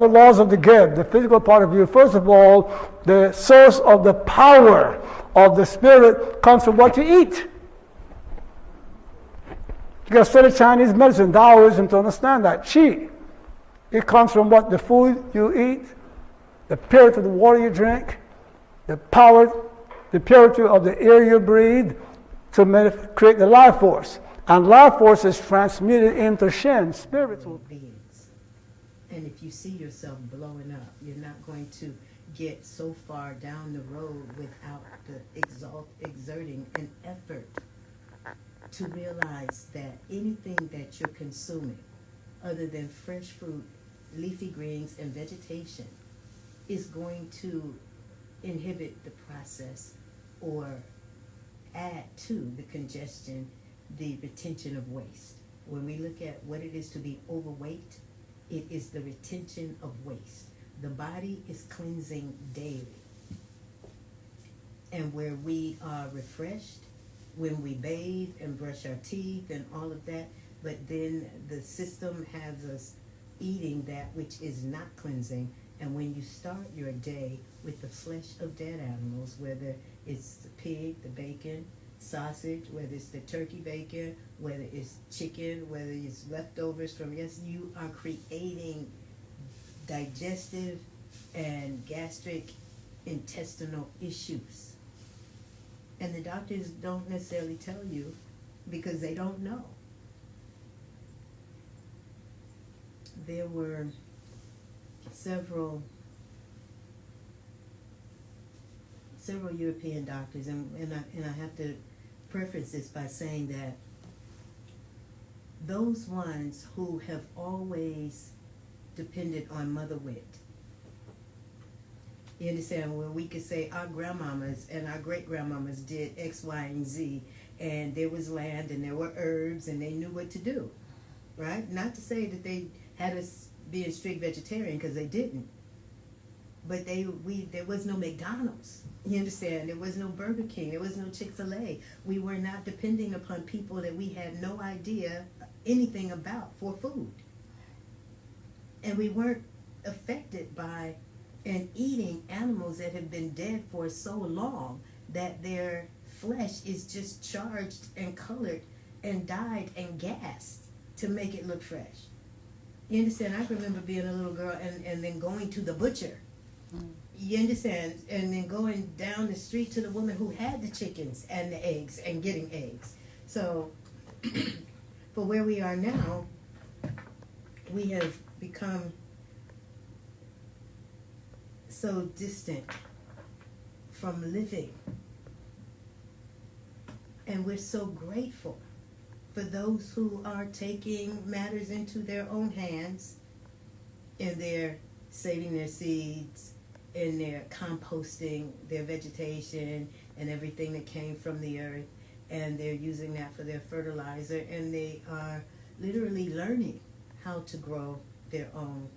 The laws of the good, the physical part of you. First of all, the source of the power of the spirit comes from what you eat. You got to study Chinese medicine, Taoism, to understand that. Qi, it comes from what the food you eat, the purity of the water you drink, the power, the purity of the air you breathe to create the life force. And life force is transmuted into Shen, spiritual beings. And if you see yourself blowing up, you're not going to get so far down the road without exerting an effort to realize that anything that you're consuming, other than fresh fruit, leafy greens, and vegetation, is going to inhibit the process or add to the congestion, the retention of waste. When we look at what it is to be overweight, it is the retention of waste. The body is cleansing daily. And where we are refreshed, when we bathe and brush our teeth and all of that, but then the system has us eating that which is not cleansing. And when you start your day with the flesh of dead animals, whether it's the pig, the bacon, sausage, whether it's the turkey bacon, whether it's chicken, whether it's leftovers from you are creating digestive and gastric intestinal issues. And the doctors don't necessarily tell you because they don't know. There were several European doctors, and I have to preface this by saying that those ones who have always depended on mother wit, you understand, where we could say our grandmamas and our great-grandmamas did X, Y, and Z, and there was land and there were herbs and they knew what to do, right? Not to say that they had us be a strict vegetarian, because they didn't. But there was no McDonald's. You understand? There was no Burger King. There was no Chick-fil-A. We were not depending upon people that we had no idea anything about for food. And we weren't affected by and eating animals that have been dead for so long that their flesh is just charged and colored and dyed and gassed to make it look fresh. You understand? I remember being a little girl and then going to the butcher. You understand? And then going down the street to the woman who had the chickens and the eggs and getting eggs. So for where we are now, we have become so distant from living. And we're so grateful for those who are taking matters into their own hands, and they're saving their seeds, and they're composting their vegetation and everything that came from the earth, and they're using that for their fertilizer, and they are literally learning how to grow their own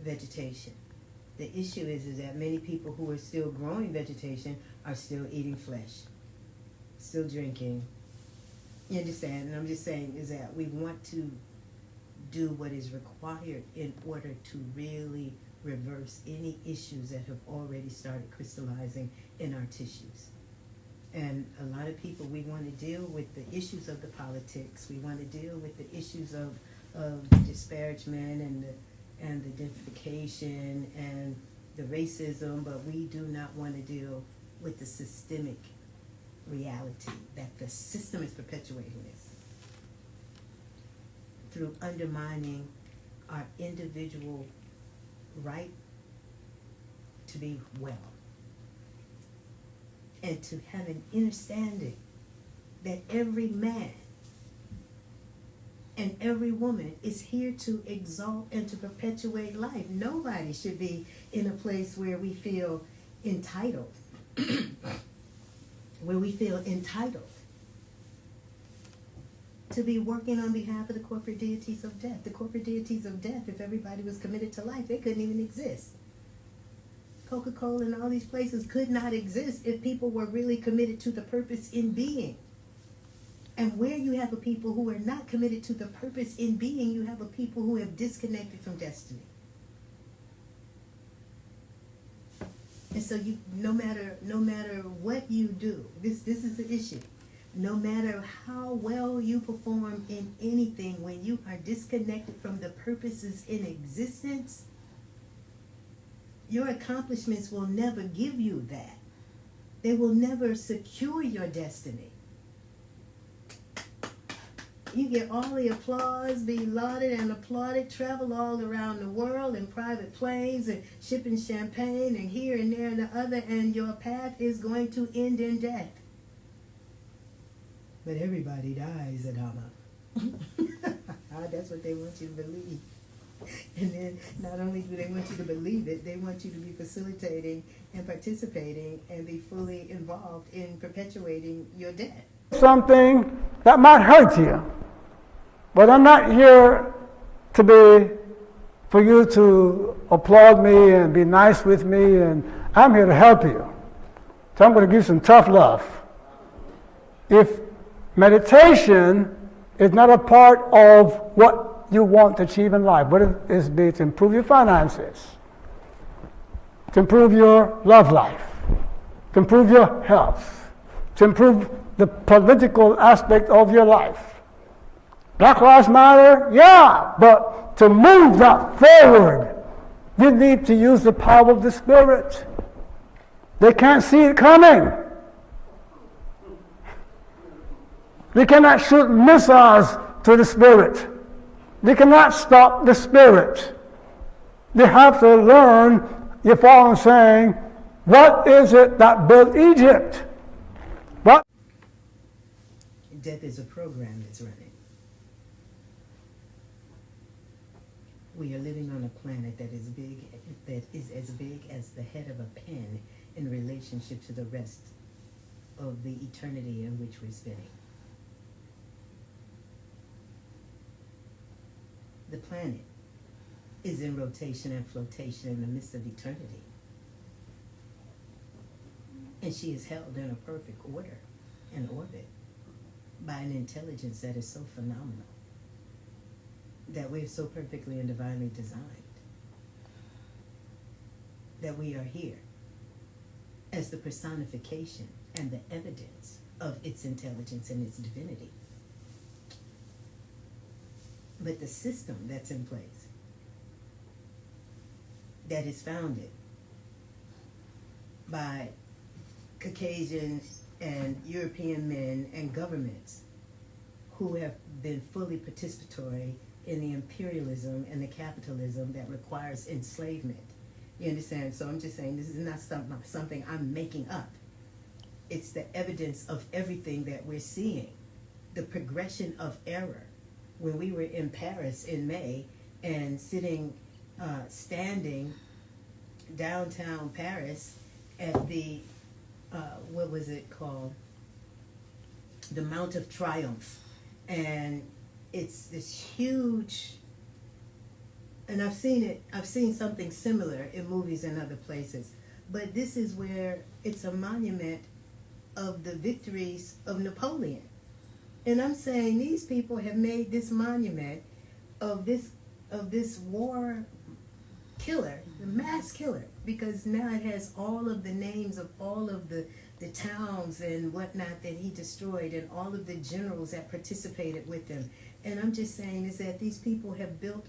vegetation. The issue is that many people who are still growing vegetation are still eating flesh, still drinking. You understand? And I'm just saying is that we want to do what is required in order to really reverse any issues that have already started crystallizing in our tissues. And a lot of people, we want to deal with the issues of the politics. We want to deal with the issues of disparagement and the identification and the racism, but we do not want to deal with the systemic reality that the system is perpetuating this through undermining our individual right to be well and to have an understanding that every man and every woman is here to exalt and to perpetuate life. Nobody should be in a place where we feel entitled, where we feel entitled to be working on behalf of the corporate deities of death. The corporate deities of death, if everybody was committed to life, they couldn't even exist. Coca-Cola and all these places could not exist if people were really committed to the purpose in being. And where you have a people who are not committed to the purpose in being, you have a people who have disconnected from destiny. And so you, no matter what you do, this is the issue. No matter how well you perform in anything, when you are disconnected from the purposes in existence, your accomplishments will never give you that. They will never secure your destiny. You get all the applause, be lauded and applauded, travel all around the world in private planes and shipping champagne and here and there and the other, and your path is going to end in death. But everybody dies, Adama. That's what they want you to believe. And then not only do they want you to believe it, they want you to be facilitating and participating and be fully involved in perpetuating your death. Something that might hurt you. But I'm not here for you to applaud me and be nice with me, and I'm here to help you. So I'm going to give you some tough love. If meditation is not a part of what you want to achieve in life, what it is be to improve your finances, to improve your love life, to improve your health, to improve the political aspect of your life. Black Lives Matter, yeah, but to move that forward, you need to use the power of the Spirit. They can't see it coming. They cannot shoot missiles to the Spirit. They cannot stop the Spirit. They have to learn, you follow what I'm saying, what is it that built Egypt? What? Death is a program that's running. We are living on a planet that is as big as the head of a pin in relationship to the rest of the eternity in which we're spinning. The planet is in rotation and flotation in the midst of eternity. And she is held in a perfect order and orbit by an intelligence that is so phenomenal, that we're so perfectly and divinely designed, that we are here as the personification and the evidence of its intelligence and its divinity. But the system that's in place, that is founded by Caucasian and European men and governments who have been fully participatory in the imperialism and the capitalism that requires enslavement. You understand? So I'm just saying this is not something I'm making up. It's the evidence of everything that we're seeing. The progression of error. When we were in Paris in May and standing downtown Paris at the, what was it called? The Mount of Triumph. And it's this huge, and I've seen something similar in movies and other places, but this is where it's a monument of the victories of Napoleon. And I'm saying these people have made this monument of this war killer, the mass killer, because now it has all of the names of all of the towns and whatnot that he destroyed and all of the generals that participated with him. And I'm just saying is that these people have built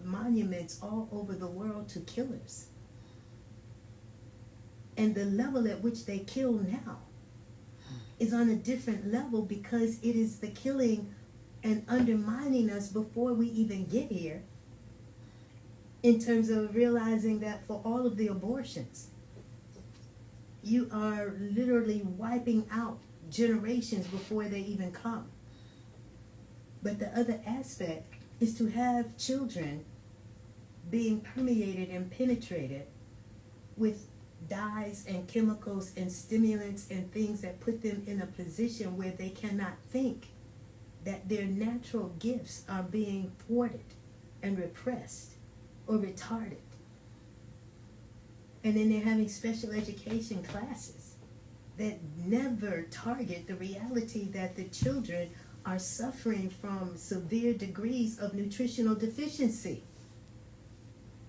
monuments all over the world to killers. And the level at which they kill now is on a different level, because it is the killing and undermining us before we even get here, in terms of realizing that for all of the abortions, you are literally wiping out generations before they even come. But the other aspect is to have children being permeated and penetrated with dyes and chemicals and stimulants and things that put them in a position where they cannot think, that their natural gifts are being thwarted and repressed or retarded. And then they're having special education classes that never target the reality that the children are suffering from severe degrees of nutritional deficiency.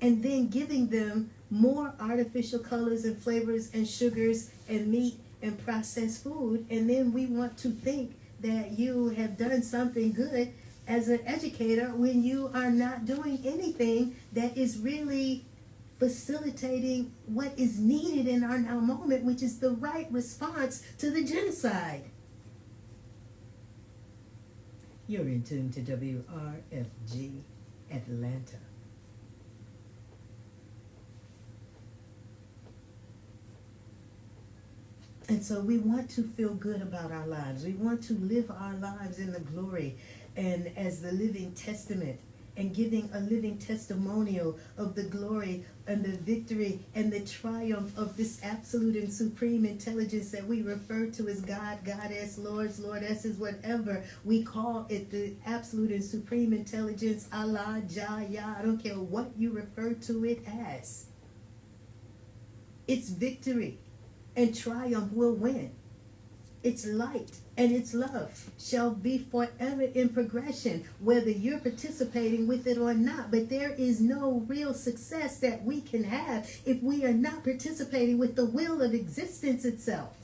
And then giving them more artificial colors and flavors and sugars and meat and processed food, and then we want to think that you have done something good as an educator when you are not doing anything that is really facilitating what is needed in our now moment, which is the right response to the genocide. You're in tune to WRFG Atlanta. And so we want to feel good about our lives. We want to live our lives in the glory and as the living testament, and giving a living testimonial of the glory and the victory and the triumph of this absolute and supreme intelligence that we refer to as God, Goddess, Lords, Lordesses, whatever we call it, the absolute and supreme intelligence, Allah, Jah, Yah, I don't care what you refer to it as. Its victory and triumph will win. Its light and its love shall be forever in progression, whether you're participating with it or not. But there is no real success that we can have if we are not participating with the will of existence itself.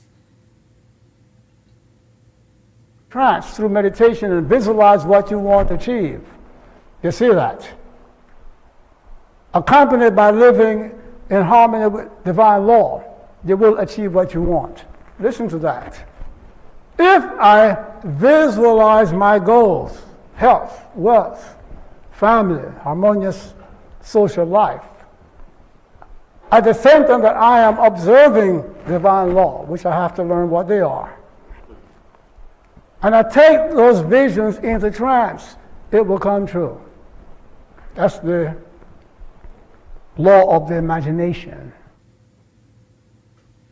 Trance through meditation and visualize what you want to achieve. You see that? Accompanied by living in harmony with divine law, you will achieve what you want. Listen to that. If I visualize my goals, health, wealth, family, harmonious social life, at the same time that I am observing divine law, which I have to learn what they are, and I take those visions into trance, it will come true. That's the law of the imagination.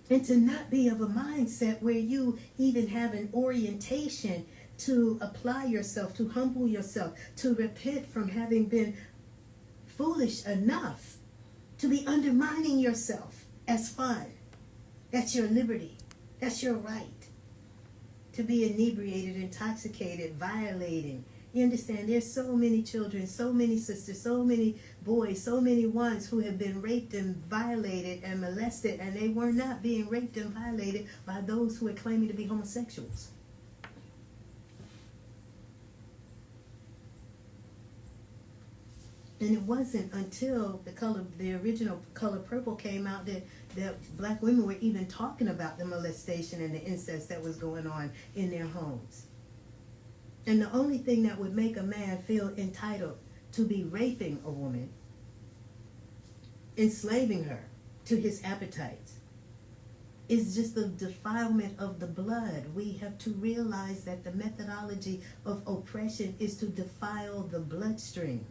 And to not be of a mindset where you even have an orientation to apply yourself, to humble yourself, to repent from having been foolish enough to be undermining yourself as fun. That's your liberty. That's your right. To be inebriated, intoxicated, violating. You understand? There's so many children, so many sisters, so many boys, so many ones who have been raped and violated and molested, and they were not being raped and violated by those who are claiming to be homosexuals. And it wasn't until the original Color Purple came out that black women were even talking about the molestation and the incest that was going on in their homes. And the only thing that would make a man feel entitled to be raping a woman, enslaving her to his appetites, is just the defilement of the blood. We have to realize that the methodology of oppression is to defile the bloodstream,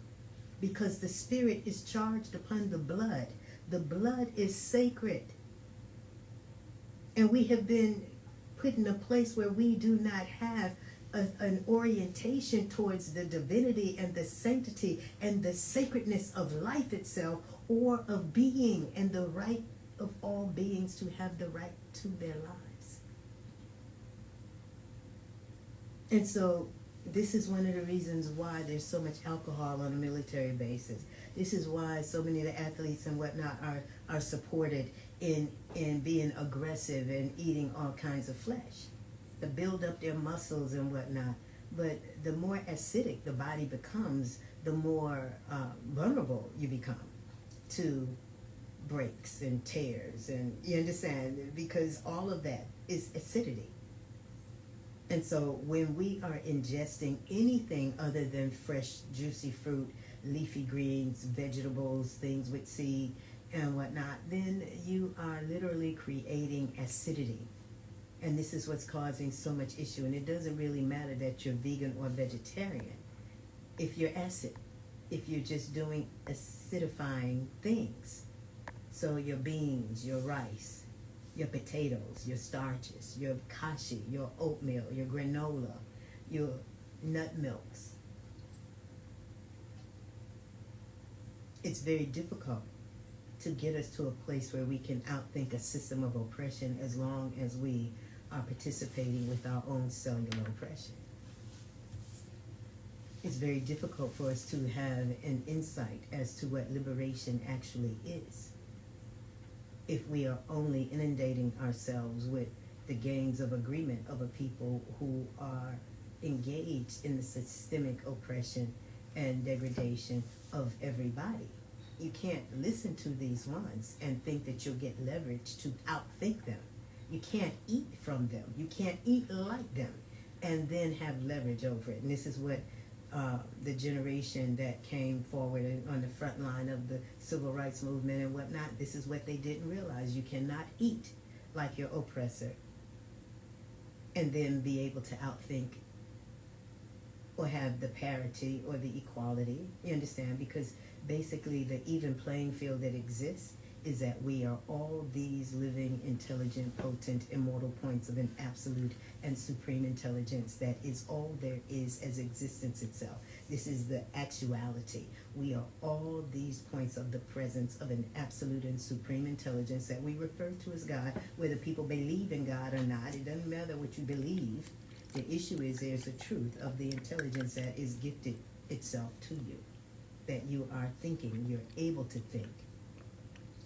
because the spirit is charged upon the blood. The blood is sacred. And we have been put in a place where we do not have an orientation towards the divinity and the sanctity and the sacredness of life itself, or of being and the right of all beings to have the right to their lives. And so this is one of the reasons why there's so much alcohol on a military basis. This is why so many of the athletes and whatnot are supported in being aggressive and eating all kinds of flesh to build up their muscles and whatnot. But the more acidic the body becomes, the more vulnerable you become to breaks and tears, and you understand, because all of that is acidity. And so when we are ingesting anything other than fresh, juicy fruit, leafy greens, vegetables, things with seed and whatnot, then you are literally creating acidity. And this is what's causing so much issue. And it doesn't really matter that you're vegan or vegetarian. If you're acid, if you're just doing acidifying things. So your beans, your rice, your potatoes, your starches, your kashi, your oatmeal, your granola, your nut milks. It's very difficult to get us to a place where we can outthink a system of oppression as long as we are participating with our own cellular oppression. It's very difficult for us to have an insight as to what liberation actually is. if we are only inundating ourselves with the gangs of agreement of a people who are engaged in the systemic oppression and degradation of everybody. You can't listen to these ones and think that you'll get leverage to outthink them. You can't eat from them. You can't eat like them and then have leverage over it. And this is what the generation that came forward on the front line of the civil rights movement and whatnot, this is what they didn't realize. You cannot eat like your oppressor and then be able to outthink or have the parity or the equality. You understand? Because basically the even playing field that exists is that we are all these living, intelligent, potent, immortal points of an absolute and supreme intelligence that is all there is as existence itself. This is the actuality. We are all these points of the presence of an absolute and supreme intelligence that we refer to as God, whether people believe in God or not. It doesn't matter what you believe. The issue is there's the truth of the intelligence that is gifted itself to you, that you are thinking, you're able to think.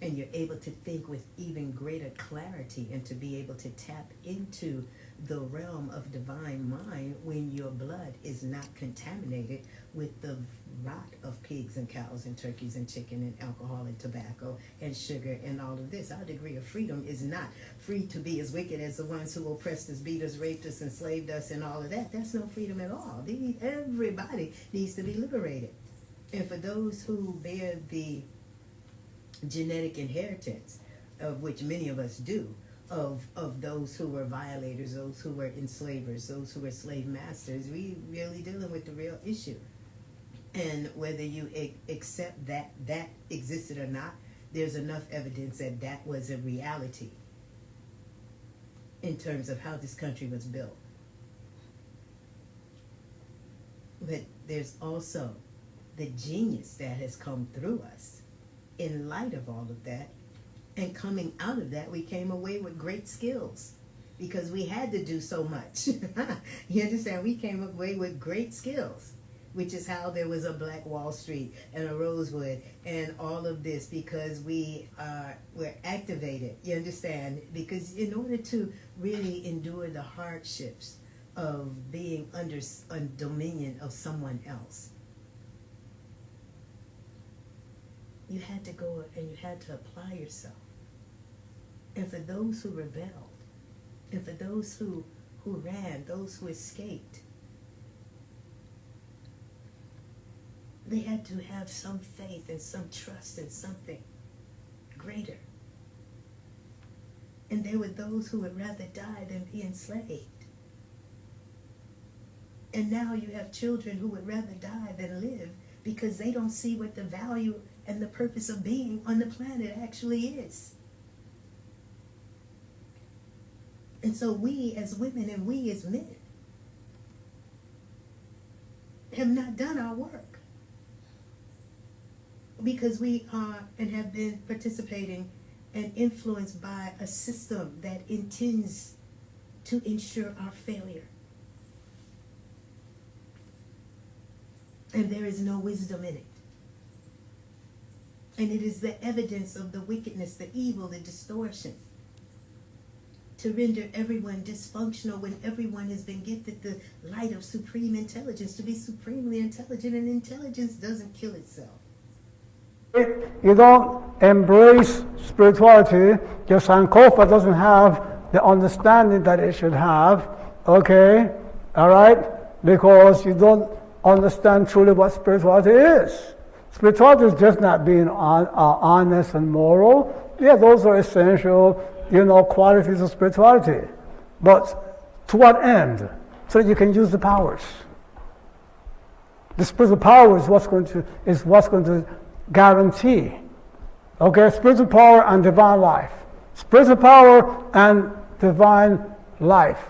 And you're able to think with even greater clarity and to be able to tap into the realm of divine mind when your blood is not contaminated with the rot of pigs and cows and turkeys and chicken and alcohol and tobacco and sugar and all of this. Our degree of freedom is not free to be as wicked as the ones who oppressed us, beat us, raped us, enslaved us, and all of that. That's no freedom at all. Everybody needs to be liberated. And for those who bear the genetic inheritance, of which many of us do, of those who were violators, those who were enslavers, those who were slave masters, we really dealing with the real issue. And whether you accept that existed or not, there's enough evidence that that was a reality in terms of how this country was built. But there's also the genius that has come through us in light of all of that, and coming out of that, we came away with great skills because we had to do so much. You understand? We came away with great skills, which is how there was a Black Wall Street and a Rosewood and all of this, because we're activated. You understand? Because in order to really endure the hardships of being under dominion of someone else, you had to go and you had to apply yourself. And for those who rebelled, and for those who ran, those who escaped, they had to have some faith and some trust in something greater. And there were those who would rather die than be enslaved. And now you have children who would rather die than live because they don't see what the value and the purpose of being on the planet actually is. And so we as women and we as men have not done our work because we are and have been participating and influenced by a system that intends to ensure our failure. And there is no wisdom in it. And it is the evidence of the wickedness, the evil, the distortion, to render everyone dysfunctional when everyone has been gifted the light of supreme intelligence, to be supremely intelligent, and intelligence doesn't kill itself. You don't embrace spirituality, your Sankofa doesn't have the understanding that it should have, okay, all right, because you don't understand truly what spirituality is. Spirituality is just not being honest and moral. Yeah, those are essential, qualities of spirituality. But to what end? So that you can use the powers. The spiritual power is what's going to guarantee. Okay, spiritual power and divine life. Spiritual power and divine life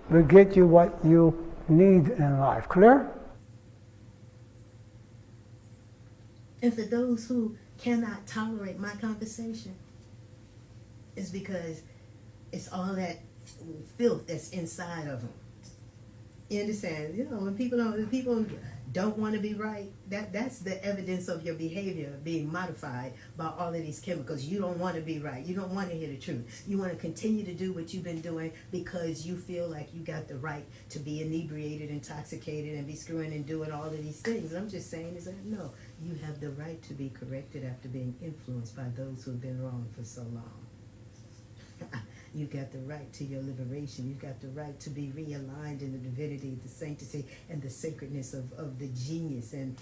will get you what you need in life. Clear? And for those who cannot tolerate my conversation, it's because it's all that filth that's inside of them. You understand? When people don't want to be right, that's the evidence of your behavior being modified by all of these chemicals. You don't want to be right. You don't want to hear the truth. You want to continue to do what you've been doing because you feel like you got the right to be inebriated, intoxicated, and be screwing and doing all of these things. And I'm just saying is that no, you have the right to be corrected after being influenced by those who have been wrong for so long. You got the right to your liberation. You got the right to be realigned in the divinity, the sanctity, and the sacredness of the genius and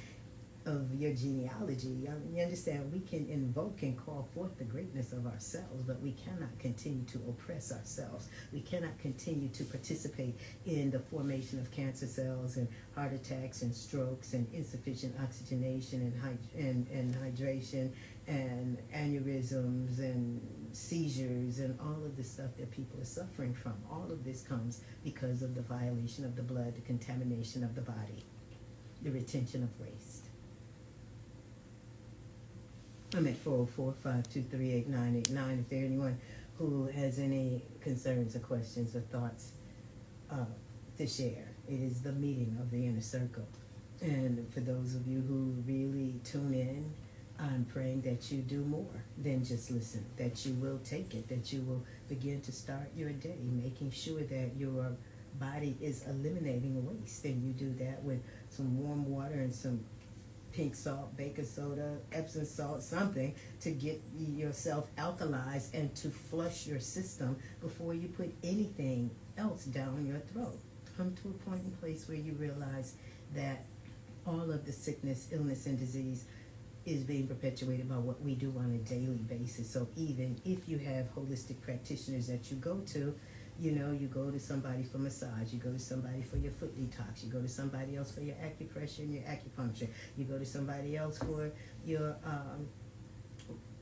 of your genealogy. I mean, you understand, we can invoke and call forth the greatness of ourselves, but we cannot continue to oppress ourselves. We cannot continue to participate in the formation of cancer cells and heart attacks and strokes and insufficient oxygenation and hydration and aneurysms and seizures and all of the stuff that people are suffering from. All of this comes because of the violation of the blood, the contamination of the body, the retention of waste. I'm at 404-523-8989. If there anyone who has any concerns or questions or thoughts to share, it is the meeting of the inner circle. And for those of you who really tune in, I'm praying that you do more than just listen, that you will take it, that you will begin to start your day making sure that your body is eliminating waste. And you do that with some warm water and some pink salt, baking soda, Epsom salt, something to get yourself alkalized and to flush your system before you put anything else down your throat. Come to a point and place where you realize that all of the sickness, illness, and disease is being perpetuated by what we do on a daily basis. So even if you have holistic practitioners that you go to, you know, you go to somebody for massage, you go to somebody for your foot detox, you go to somebody else for your acupressure and your acupuncture, you go to somebody else for your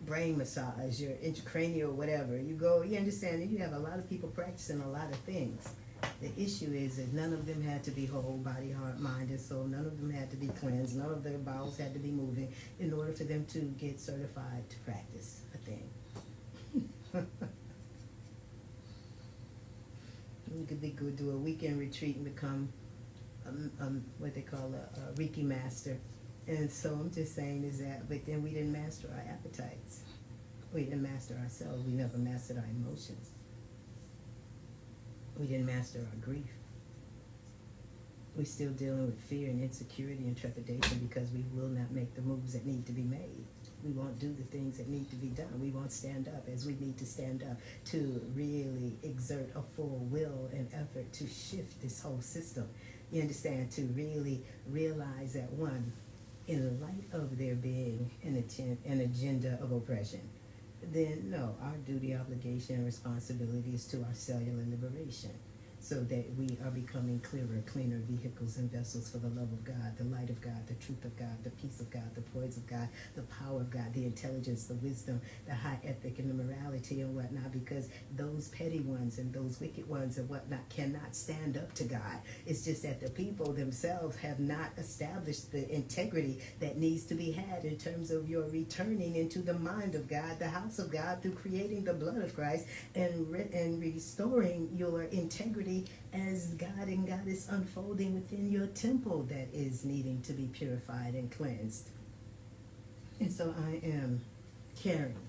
brain massage, your intracranial, whatever. You go, you understand that you have a lot of people practicing a lot of things. The issue is that none of them had to be whole body, heart, mind, and soul. None of them had to be cleansed. None of their bowels had to be moving in order for them to get certified to practice a thing. You could be good, do a weekend retreat and become what they call a Reiki master. And so I'm just saying is that, but then we didn't master our appetites. We didn't master ourselves. We never mastered our emotions. We didn't master our grief. We're still dealing with fear and insecurity and trepidation because we will not make the moves that need to be made. We won't do the things that need to be done. We won't stand up as we need to stand up to really exert a full will and effort to shift this whole system. You understand? To really realize that, one, in light of there being an agenda of oppression, then no, our duty, obligation, and responsibility is to our cellular liberation, so that we are becoming clearer, cleaner vehicles and vessels for the love of God, the light of God, the truth of God, the peace of God, the poise of God, the power of God, the intelligence, the wisdom, the high ethic, and the morality and whatnot, because those petty ones and those wicked ones and whatnot cannot stand up to God. It's just that the people themselves have not established the integrity that needs to be had in terms of your returning into the mind of God, the house of God, through creating the blood of Christ and restoring your integrity as God and Goddess unfolding within your temple that is needing to be purified and cleansed. And so I am caring.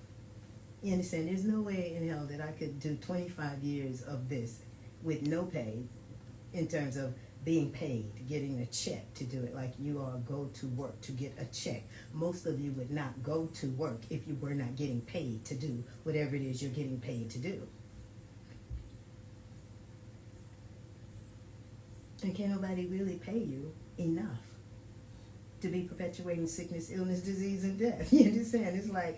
You understand? There's no way in hell that I could do 25 years of this with no pay, in terms of being paid, getting a check to do it. Like you all go to work to get a check. Most of you would not go to work if you were not getting paid to do whatever it is you're getting paid to do. And can't nobody really pay you enough to be perpetuating sickness, illness, disease, and death. You understand? It's like,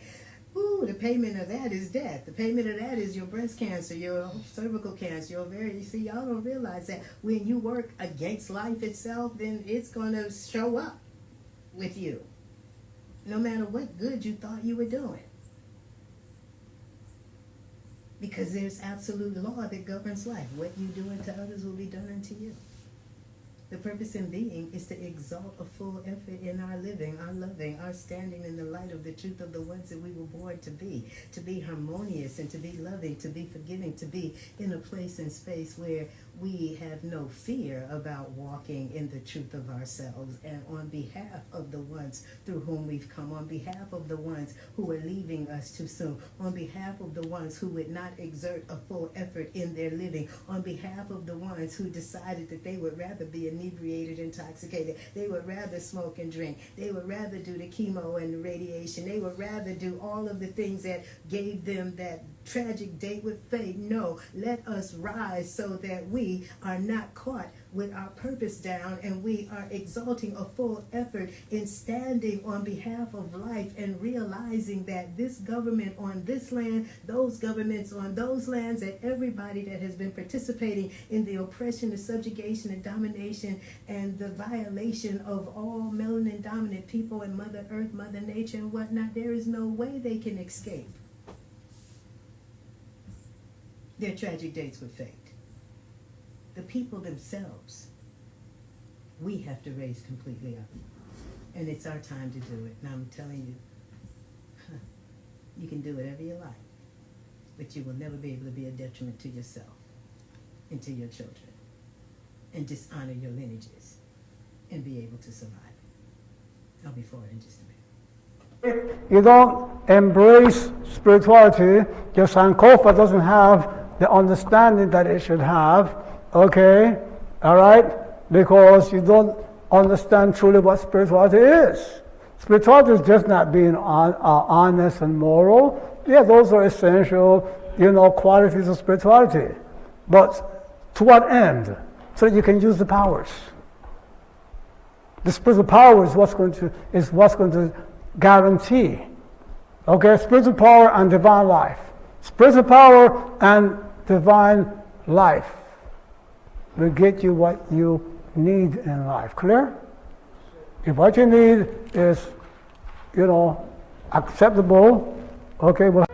ooh, the payment of that is death. The payment of that is your breast cancer, your cervical cancer, your you see, y'all don't realize that when you work against life itself, then it's going to show up with you, no matter what good you thought you were doing. Because there's absolute law that governs life. What you do unto others will be done unto you. The purpose in being is to exalt a full effort in our living, our loving, our standing in the light of the truth of the ones that we were born to be harmonious and to be loving, to be forgiving, to be in a place and space where we have no fear about walking in the truth of ourselves, and on behalf of the ones through whom we've come, on behalf of the ones who are leaving us too soon, on behalf of the ones who would not exert a full effort in their living, on behalf of the ones who decided that they would rather be inebriated, intoxicated, they would rather smoke and drink, they would rather do the chemo and the radiation, they would rather do all of the things that gave them that tragic date with fate. No, let us rise so that we are not caught with our purpose down, and we are exalting a full effort in standing on behalf of life and realizing that this government on this land, those governments on those lands, and everybody that has been participating in the oppression, the subjugation, and domination, and the violation of all melanin dominant people and Mother Earth, Mother Nature, and whatnot, there is no way they can escape their tragic dates with fate. The people themselves, we have to raise completely up. And it's our time to do it. And I'm telling you, you can do whatever you like, but you will never be able to be a detriment to yourself and to your children, and dishonor your lineages and be able to survive. I'll be forward in just a minute. You don't embrace spirituality, your Sankofa doesn't have the understanding that it should have, okay, all right, because you don't understand truly what spirituality is. Spirituality is just not being honest and moral. Yeah, those are essential, qualities of spirituality. But to what end? So that you can use the powers. The spiritual power is what's going to guarantee, okay, spiritual power and divine life. Spiritual power and divine life will get you what you need in life. Clear? If what you need is, acceptable, okay, well.